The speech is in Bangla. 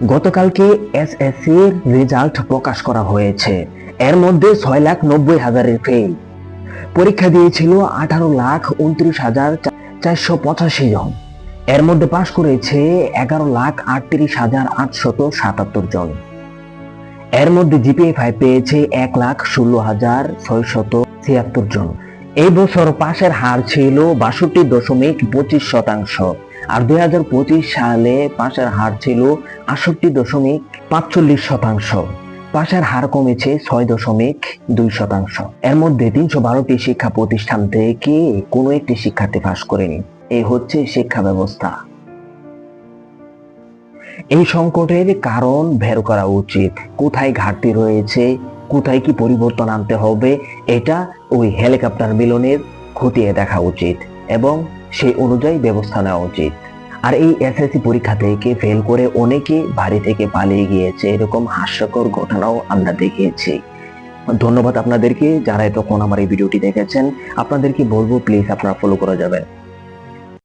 গতকালকে এসএসসির রেজাল্ট প্রকাশ করা হয়েছে। এর মধ্যে 6,90,000-এর ফেল। পরীক্ষা দিয়েছিল 18,29,485 জন। এর মধ্যে পাশ করেছে 11,38,877 জন। এর মধ্যে জিপিএ 5 পেয়েছে 1,16,676 জন। এই বছর পাশের হার ছিল 62.25%, আর 2025 সালে পাশের হার ছিল 68.45%। পাশের হার কমেছে 6.2%। এর মধ্যে 312টি শিক্ষা প্রতিষ্ঠান থেকে কোনো একটি শিক্ষার্থী পাশ করেনি। এই হচ্ছে শিক্ষা ব্যবস্থা। এই সংকটের কারণ বের করা উচিত, কোথায় ঘাটতি রয়েছে, কোথায় কি পরিবর্তন আনতে হবে, এটা ওই হেলিকপ্টার মিলনের খতিয়ে দেখা উচিত এবং সেই অনুযায়ী ব্যবস্থা নেওয়া উচিত। আর এই এসএসসি পরীক্ষা থেকে ফেল করে অনেকে বাড়ি থেকে পালিয়ে গিয়েছে, এরকম হাস্যকর ঘটনাও আমরা দেখেছি। ধন্যবাদ আপনাদেরকে যারা এতক্ষণ আমার এই ভিডিওটি দেখেছেন। আপনাদেরকে বলবো প্লিজ আপনারা ফলো করে যাবেন।